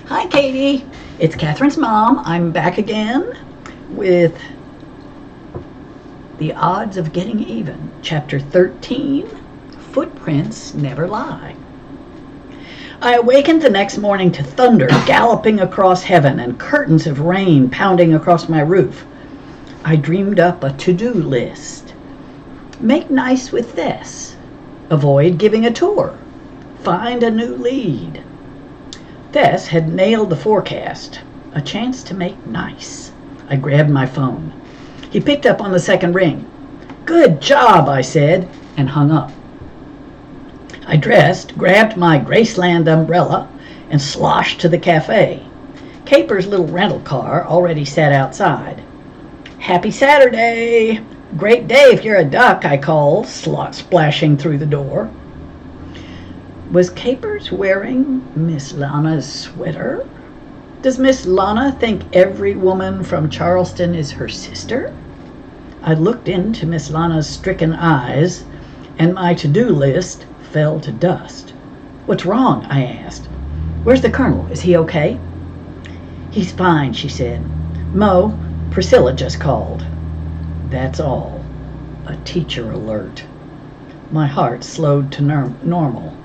Hi, Katie. It's Catherine's mom. I'm back again with The Odds of Getting Even, Chapter 13, Footprints Never Lie. I awakened the next morning to thunder galloping across heaven and curtains of rain pounding across my roof. I dreamed up a to-do list. Make nice with this. Avoid giving a tour. Find a new lead. Tess had nailed the forecast. A chance to make nice. I grabbed my phone. He picked up on the second ring. Good job, I said, and hung up. I dressed, grabbed my Graceland umbrella, and sloshed to the cafe. Caper's little rental car already sat outside. Happy Saturday! Great day if you're a duck, I called, splashing through the door. Was Capers wearing Miss Lana's sweater? Does Miss Lana think every woman from Charleston is her sister? I looked into Miss Lana's stricken eyes, and my to-do list fell to dust. What's wrong? I asked. Where's the Colonel? Is he okay? He's fine, she said. Mo, Priscilla just called. That's all. A teacher alert. My heart slowed to normal.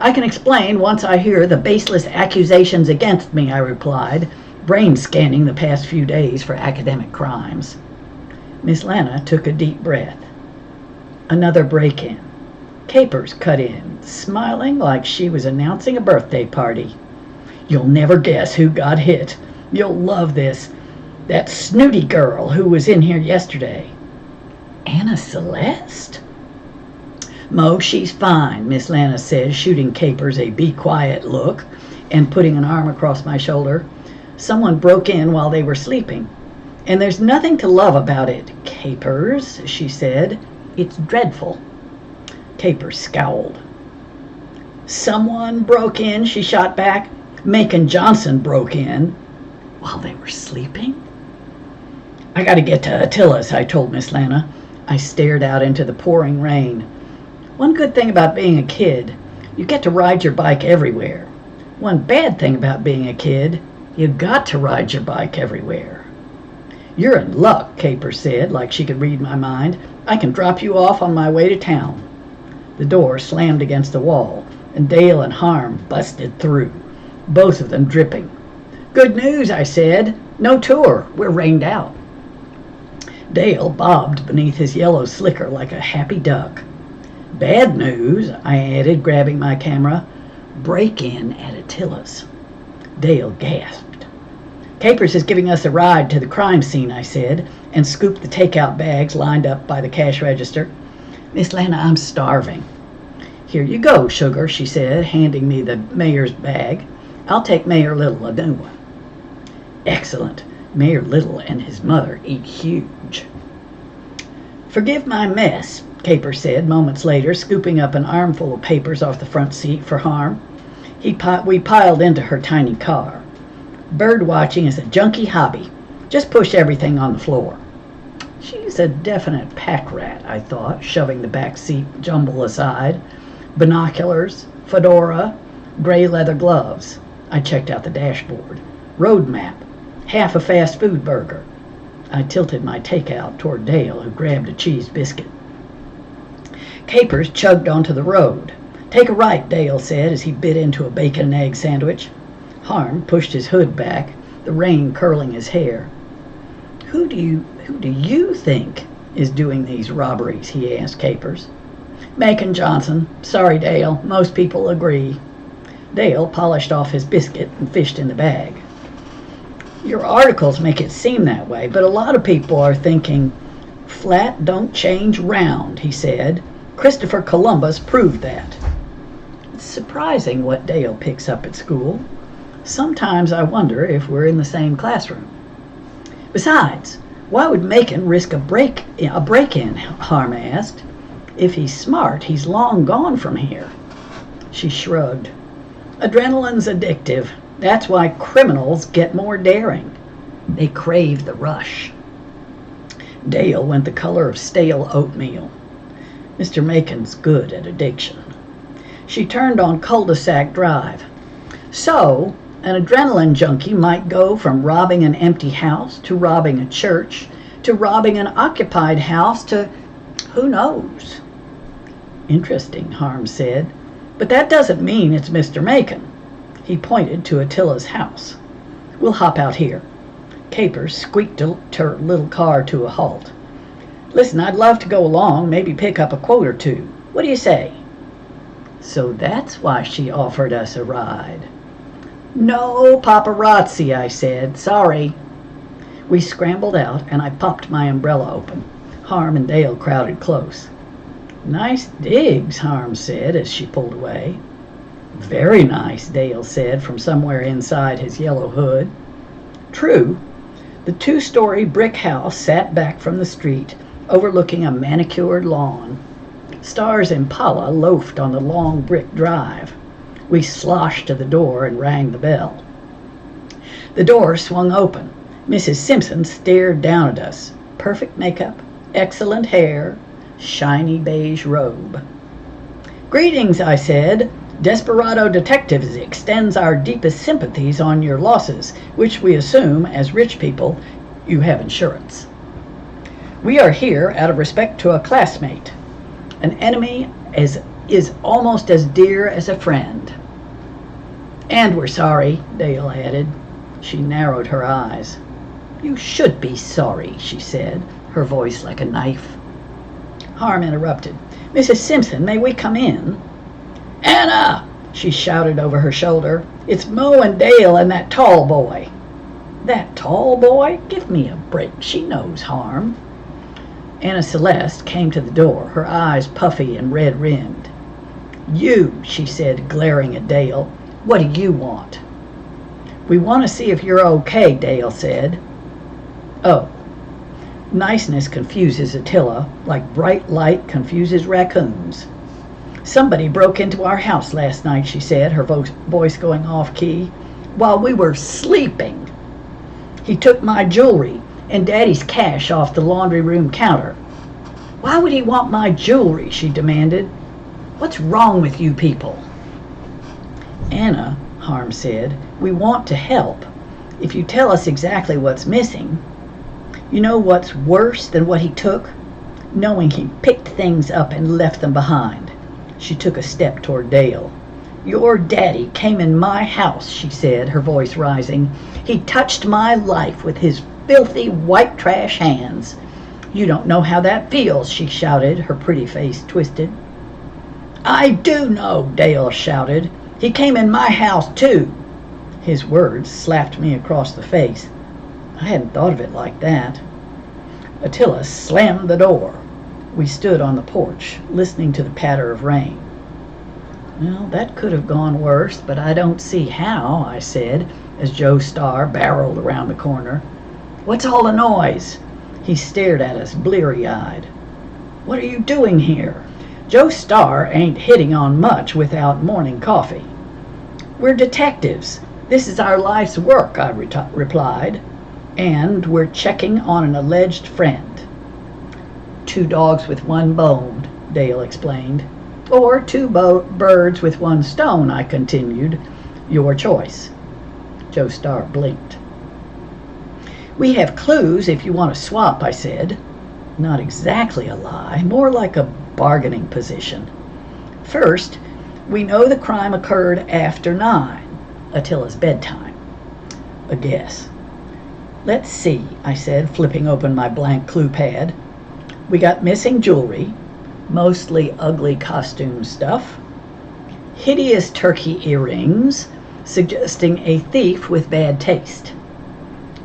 I can explain once I hear the baseless accusations against me, I replied, brain scanning the past few days for academic crimes. Miss Lana took a deep breath. Another break-in. Capers cut in, smiling like she was announcing a birthday party. You'll never guess who got hit. You'll love this. That snooty girl who was in here yesterday. Anna Celeste? Mo, she's fine, Miss Lana says, shooting Capers a be quiet look and putting an arm across my shoulder. Someone broke in while they were sleeping. And there's nothing to love about it, Capers, she said. It's dreadful. Capers scowled. Someone broke in, she shot back. Macon Johnson broke in while they were sleeping. I got to get to Attila's, I told Miss Lana. I stared out into the pouring rain. One good thing about being a kid, you get to ride your bike everywhere. One bad thing about being a kid, you got to ride your bike everywhere. You're in luck, Capers said, like she could read my mind. I can drop you off on my way to town. The door slammed against the wall, and Dale and Harm busted through, both of them dripping. Good news, I said. No tour. We're rained out. Dale bobbed beneath his yellow slicker like a happy duck. Bad news, I added, grabbing my camera. Break-in at Attila's. Dale gasped. Capers is giving us a ride to the crime scene, I said, and scooped the takeout bags lined up by the cash register. Miss Lana, I'm starving. Here you go, sugar, she said, handing me the mayor's bag. I'll take Mayor Little a new one. Excellent. Mayor Little and his mother eat huge. Forgive my mess, Capers said moments later, scooping up an armful of papers off the front seat for Harm. We piled into her tiny car. Bird watching is a junky hobby. Just push everything on the floor. She's a definite pack rat, I thought, shoving the back seat jumble aside. Binoculars, fedora, gray leather gloves. I checked out the dashboard. Road map. Half a fast food burger. I tilted my takeout toward Dale, who grabbed a cheese biscuit. Capers chugged onto the road. Take a right, Dale said as he bit into a bacon and egg sandwich. Harm pushed his hood back, the rain curling his hair. Who do you think is doing these robberies? He asked Capers. Macon Johnson. Sorry, Dale. Most people agree. Dale polished off his biscuit and fished in the bag. Your articles make it seem that way, but a lot of people are thinking, flat don't change round, he said. Christopher Columbus proved that. It's surprising what Dale picks up at school. Sometimes I wonder if we're in the same classroom. Besides, why would Macon risk a break-in, Harm asked. If he's smart, he's long gone from here. She shrugged. Adrenaline's addictive. That's why criminals get more daring. They crave the rush. Dale went the color of stale oatmeal. Mr. Macon's good at addiction. She turned on cul-de-sac drive. So, An adrenaline junkie might go from robbing an empty house to robbing a church to robbing an occupied house to who knows. Interesting, Harm said, but that doesn't mean it's Mr. Macon. He pointed to Attila's house. We'll hop out here. Capers squeaked her little car to a halt. Listen, I'd love to go along, maybe pick up a quote or two. What do you say? So that's why she offered us a ride. No paparazzi, I said. Sorry. We scrambled out, and I popped my umbrella open. Harm and Dale crowded close. Nice digs, Harm said as she pulled away. Very nice, Dale said from somewhere inside his yellow hood. True. The 2-story brick house sat back from the street, overlooking a manicured lawn. Star's Impala loafed on the long brick drive. We sloshed to the door and rang the bell. The door swung open. Mrs. Simpson stared down at us. Perfect makeup, excellent hair, shiny beige robe. Greetings, I said. Desperado Detectives extends our deepest sympathies on your losses, which we assume, as rich people, you have insurance. We are here out of respect to a classmate. An enemy is almost as dear as a friend. And we're sorry, Dale added. She narrowed her eyes. You should be sorry, she said, her voice like a knife. Harm interrupted. Mrs. Simpson, may we come in? Anna, she shouted over her shoulder. It's Mo and Dale and that tall boy. That tall boy? Give me a break. She knows Harm. Anna Celeste came to the door, her eyes puffy and red-rimmed. You, she said, glaring at Dale. What do you want? We want to see if you're okay, Dale said. Oh. Niceness confuses Attila, like bright light confuses raccoons. Somebody broke into our house last night, she said, her voice going off-key, while we were sleeping. He took my jewelry and Daddy's cash off the laundry room counter. Why would he want my jewelry, she demanded. What's wrong with you people? Anna, Harm said, we want to help. If you tell us exactly what's missing. You know what's worse than what he took? Knowing he picked things up and left them behind. She took a step toward Dale. Your daddy came in my house, she said, her voice rising. He touched my life with his filthy white trash hands. You don't know how that feels, she shouted, her pretty face twisted. I do know, Dale shouted. He came in my house, too. His words slapped me across the face. I hadn't thought of it like that. Attila slammed the door. We stood on the porch, listening to the patter of rain. Well, that could have gone worse, but I don't see how, I said, as Joe Starr barreled around the corner. What's all the noise? He stared at us, bleary-eyed. What are you doing here? Joe Starr ain't hitting on much without morning coffee. We're detectives. This is our life's work, I replied. And we're checking on an alleged friend. 2 dogs with 1 bone, Dale explained. Or 2 birds with 1 stone, I continued. Your choice. Joe Starr blinked. We have clues if you want to swap, I said. Not exactly a lie, more like a bargaining position. First, we know the crime occurred after 9, Attila's bedtime. A guess. Let's see, I said, flipping open my blank clue pad. We got missing jewelry, mostly ugly costume stuff, hideous turkey earrings, suggesting a thief with bad taste,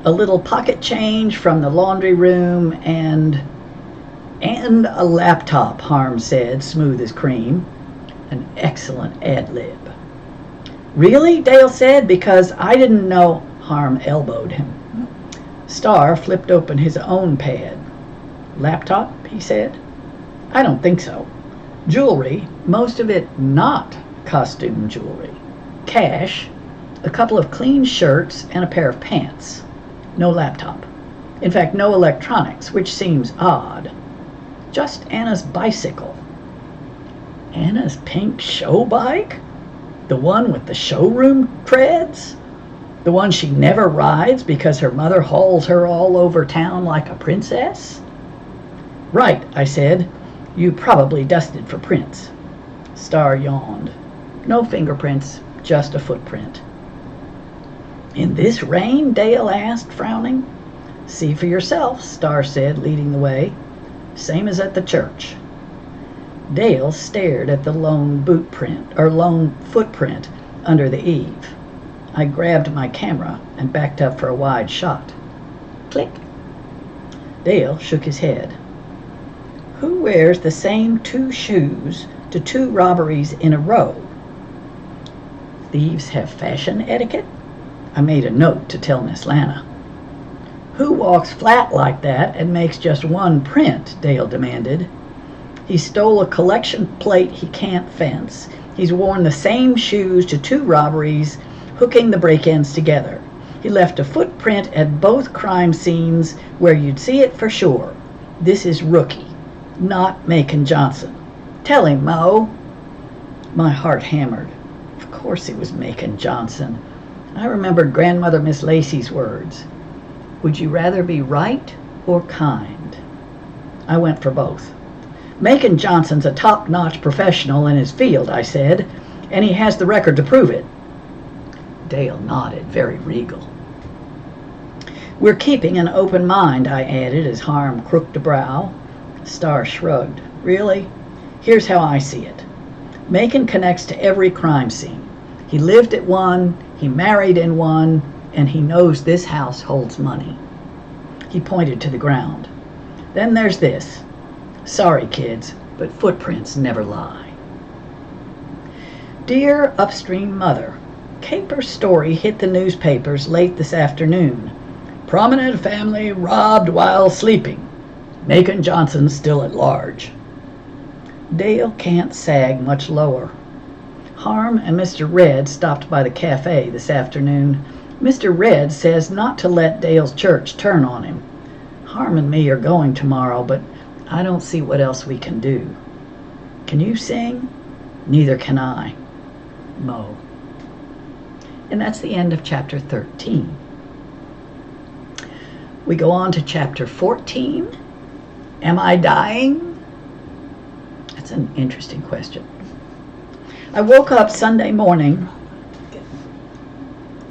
a little pocket change from the laundry room, and a laptop, Harm said, smooth as cream. An excellent ad-lib. Really? Dale said, because I didn't know. Harm elbowed him. Starr flipped open his own pad. Laptop, he said. I don't think so. Jewelry, most of it not costume jewelry. Cash, a couple of clean shirts, and a pair of pants. No laptop. In fact, no electronics, which seems odd. Just Anna's bicycle. Anna's pink show bike? The one with the showroom treads? The one she never rides because her mother hauls her all over town like a princess? Right, I said. You probably dusted for prints. Star yawned. No fingerprints, just a footprint. In this rain? Dale asked, frowning. See for yourself, Star said, leading the way. Same as at the church. Dale stared at the lone footprint under the eave. I grabbed my camera and backed up for a wide shot. Click. Dale shook his head. Who wears the same 2 shoes to 2 robberies in a row? Thieves have fashion etiquette? I made a note to tell Miss Lana. Who walks flat like that and makes just 1 print? Dale demanded. He stole a collection plate he can't fence. He's worn the same shoes to 2 robberies, hooking the break-ins together. He left a footprint at both crime scenes where you'd see it for sure. This is rookie, not Macon Johnson. Tell him, Mo. My heart hammered. Of course it was Macon Johnson. I remembered Grandmother Miss Lacey's words. Would you rather be right or kind? I went for both. Macon Johnson's a top-notch professional in his field, I said, and he has the record to prove it. Dale nodded, very regal. We're keeping an open mind, I added as Harm crooked a brow. Star shrugged. Really? Here's how I see it. Macon connects to every crime scene. He lived at one, he married in one, and he knows this house holds money. He pointed to the ground. Then there's this. Sorry, kids, but footprints never lie. Dear upstream mother, Caper's story hit the newspapers late this afternoon. Prominent family robbed while sleeping. Macon Johnson still at large. Dale can't sag much lower. Harm and Mr. Red stopped by the cafe this afternoon. Mr. Red says not to let Dale's church turn on him. Harm and me are going tomorrow, but I don't see what else we can do. Can you sing? Neither can I. Mo. And that's the end of chapter 13. We go on to chapter 14. Am I dying? That's an interesting question. I woke up Sunday morning